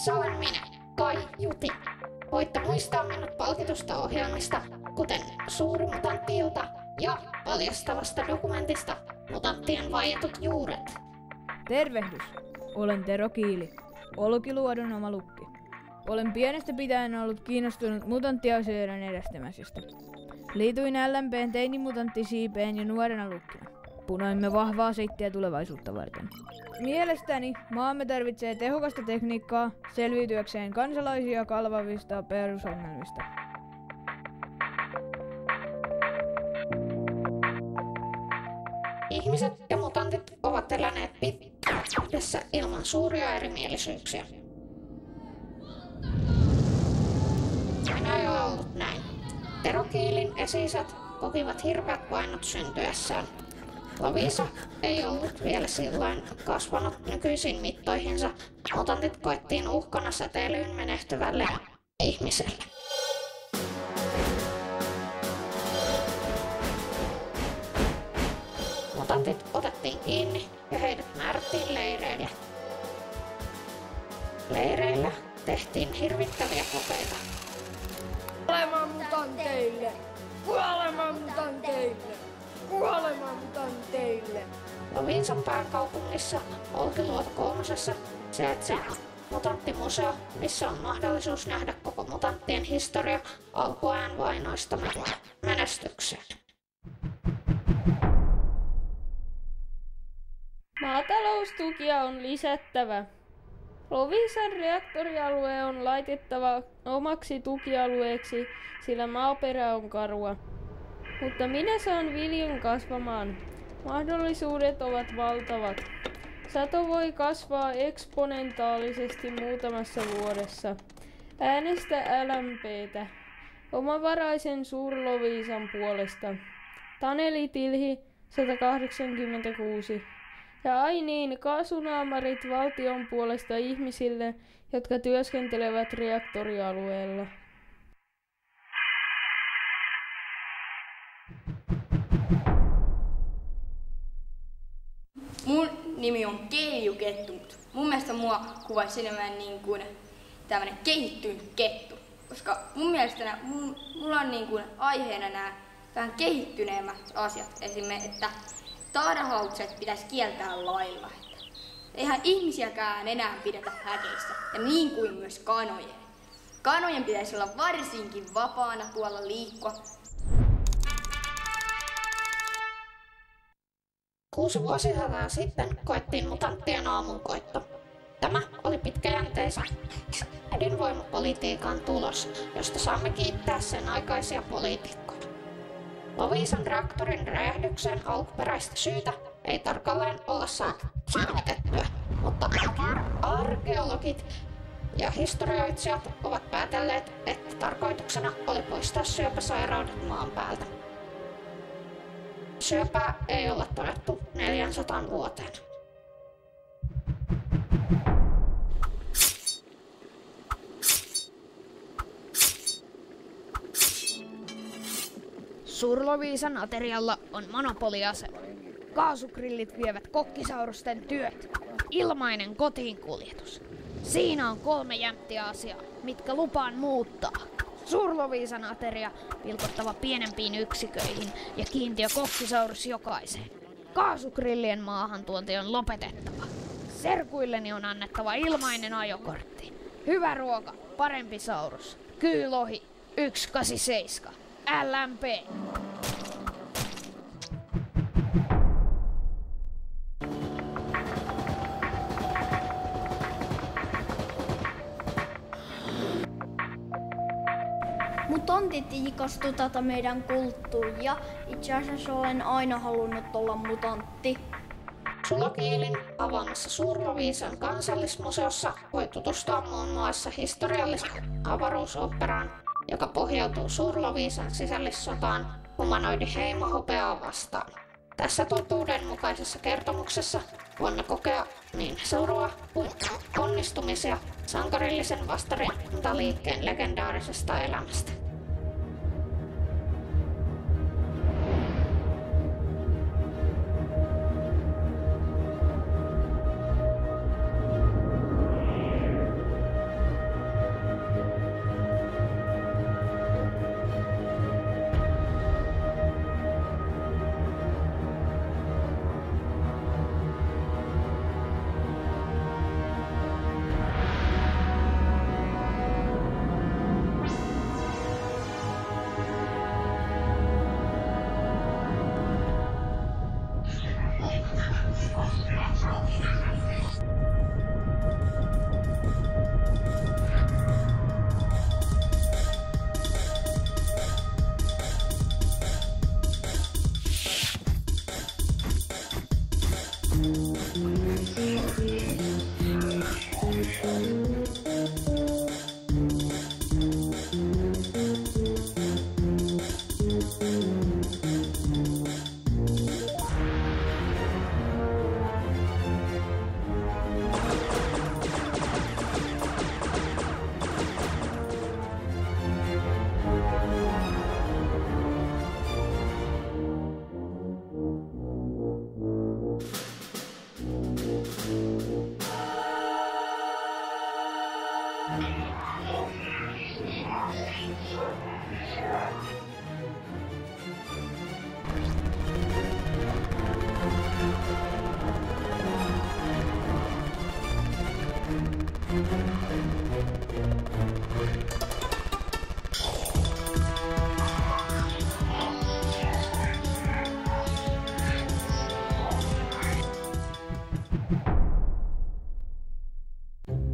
Se olen minä, Kai Juti. Voitte muistaa minut palkitusta ohjelmista, kuten Suuri mutantti-ilta ja paljastavasta dokumentista Mutanttien vaietut juuret. Tervehdys! Olen Tero Kiili, Olkiluodon oma lukki. Olen pienestä pitäen ollut kiinnostunut mutanttiasioiden edistämisestä. Liityin LMP:n teinimutanttisiipeen jo nuorena lukkina. Punoimme vahvaa seittiä tulevaisuutta varten. Mielestäni maamme tarvitsee tehokasta tekniikkaa selviytyäkseen kansalaisia kalvavista perusongelmista. Ihmiset ja mutantit ovat eläneet yhdessä ilman suuria erimielisyyksiä. Aina ei ole ollut näin. Tero Kiilin esi-isät kokivat hirveät painot syntyessään. Lovisa ei ollut vielä silloin kasvanut nykyisiin mittoihinsa. Mutantit koettiin uhkana säteilyyn menehtyvälle ihmiselle. Mutantit otettiin kiinni ja heidät määrättiin leireille. Leireillä tehtiin hirvittäviä kokeita. Kuolema mutanteille! Kuolema mutanteille! Kuolema mutanteille! Loviisan pääkaupungissa Olkiluoto 3:ssa sijaitsee mutanttimuseo, missä on mahdollisuus nähdä koko mutanttien historia alkuajan vainoista menestykseen. Maataloustukia on lisättävä. Loviisan reaktorialue on laitettava omaksi tukialueeksi, sillä maaperä on karua. Mutta minä saan viljan kasvamaan. Mahdollisuudet ovat valtavat. Sato voi kasvaa eksponentaalisesti muutamassa vuodessa. Äänestä LMP:tä. Omavaraisen Suur-Loviisan puolesta. Taneli Tilhi 186. Ja ai niin, kaasunaamarit valtion puolesta ihmisille, jotka työskentelevät reaktorialueella. Mun nimi on Keiju Kettu, mutta mun mielestä mua kuvaisi enemmän niin kuin tämmönen kehittynyt kettu. Koska mun mielestä mulla on niin kuin aiheena nämä vähän kehittyneemmät asiat. Esimerkiksi, että tarhaukset pitäisi kieltää lailla. Eihän ihmisiäkään enää pidetä häkeissä, ja niin kuin myös kanojen. Kanojen pitäisi olla varsinkin vapaana tuolla liikkua. 6 vuosisataa sitten koettiin mutanttien aamunkoitto. Tämä oli pitkäjänteisen ydinvoimapolitiikan tulos, josta saamme kiittää sen aikaisia poliitikkoja. Loviisan reaktorin räjähdyksen alkuperäistä syytä ei tarkalleen olla saatu selvitettyä, mutta arkeologit ja historioitsijat ovat päätelleet, että tarkoituksena oli poistaa syöpäsairaudet maan päältä. Syöpää ei olla todettu 400 vuoteen. Suur-Loviisan aterialla on monopoliasema. Kaasugrillit vievät kokkisaurusten työt. Ilmainen kotiinkuljetus. Siinä on 3 jämptiä asiaa, mitkä lupaan muuttaa. Suur-Loviisan ateria pilkottava pienempiin yksiköihin ja kiintiö kokkisaurus jokaiseen. Kaasugrillien maahantuonti on lopetettava. Serkuilleni on annettava ilmainen ajokortti. Hyvä ruoka, parempi saurus. Kyylohi 187. LMP. Mutantit iikastu tätä meidän kulttuuria. Itse asiassa olen aina halunnut olla mutantti. Sulo Kiilin avaamassa Suur-Loviisan kansallismuseossa voi tutustua muun muassa historialliseen avaruusoperaan, joka pohjautuu Suur-Loviisan sisällissotaan humanoidi heimohopeaa vastaan. Tässä totuudenmukaisessa kertomuksessa voimme kokea niin surua kuin onnistumisia sankarillisen vastarintaliikkeen legendaarisesta elämästä.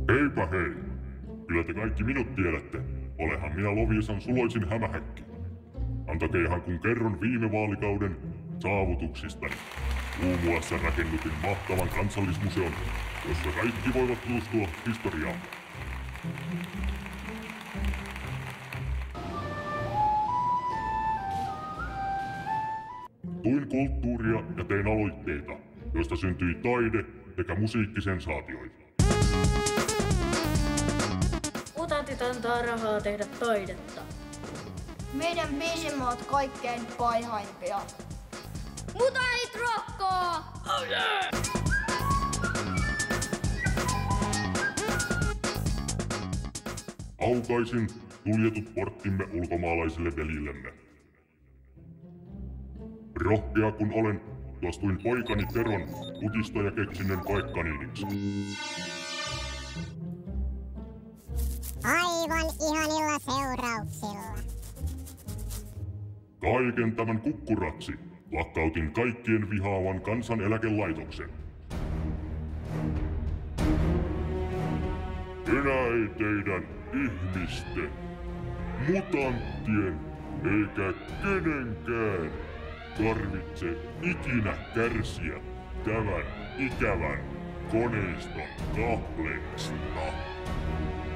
Heipä hei! Kyllä te kaikki minut tiedätte. Olehan minä Loviisan suloisin hämähäkki. Antakeihan kun kerron viime vaalikauden saavutuksistani. Muun muassa rakennutin mahtavan kansallismuseon, jossa kaikki voivat tutustua historiaan. Tuin kulttuuria ja tein aloitteita, joista syntyi taide sekä musiikkisensaatioita. Mutantit antaa rahaa tehdä taidetta. Meidän biisimme ovat kaikkein paihaimpia. Mutantit rokkoo! Oh yeah! Aukaisin suljetut porttimme ulkomaalaisille veljillemme. Rohkea kun olen, suostuin poikani Teron kutistajakeksinnön koekaniiniksi. Aivan ihanilla seurauksilla. Kaiken tämän kukkuraksi lakkautin kaikkien vihaavan kansaneläkelaitoksen. Enää ei teidän ihmisten, mutanttien eikä kenenkään tarvitse ikinä kärsiä tämän ikävän koneiston kahleista.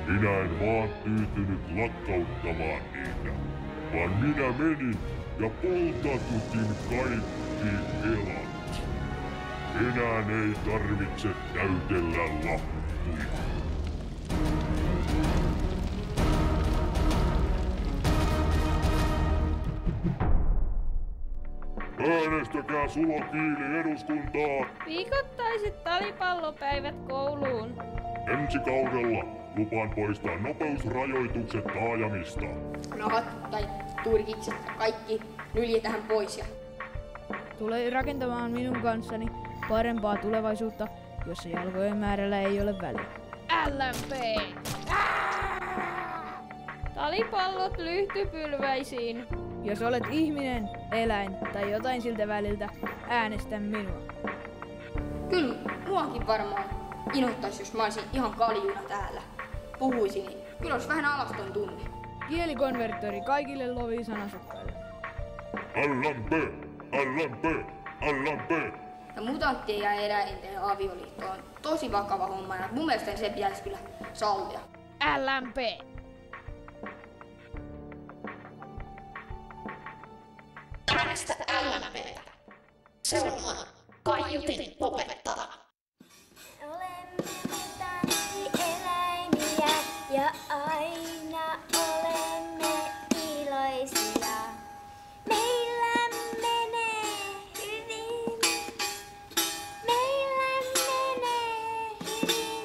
Minä en vaan tyytynyt lakkauttamaan niitä, vaan minä menin ja poltatutin kaikki elat. Enää ei tarvitse täytellä lappuja. Äänestäkää Sulo Kiili eduskuntaa! Viikoittaiset talipallopäivät kouluun. Ensi kaudella lupaan poistaa nopeusrajoitukset taajamista. Nahat tai turkikset, kaikki nyljetään pois ja Tule rakentamaan minun kanssani parempaa tulevaisuutta, jossa jalkojen määrällä ei ole väliä. LMP! Talipallot lyhtypylväisiin. Jos olet ihminen, eläin tai jotain siltä väliltä, äänestä minua. kyllä muakin varmaan inhoittaisi, jos mä olisin ihan kaljuna täällä. Puhuisin, niin kyllä olisi vähän alaston tunne. Kielikonverttori kaikille Loviisan asukkaille. LMP! LMP! LMP! Ja mutanttien ja eläinten avioliitto on tosi vakava homma ja mun mielestä se pitäisi kyllä sallia. LMP! Äänestä LMP:tä. Se on mua kaiutin lopettava. Olemme mutanttieläimiä ja aina olemme iloisia. Meillä menee hyvin. Meillä menee hyvin.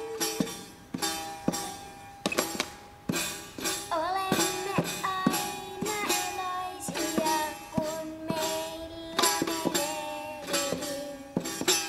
Olemme aina iloisia, kun meillä menee hyvin.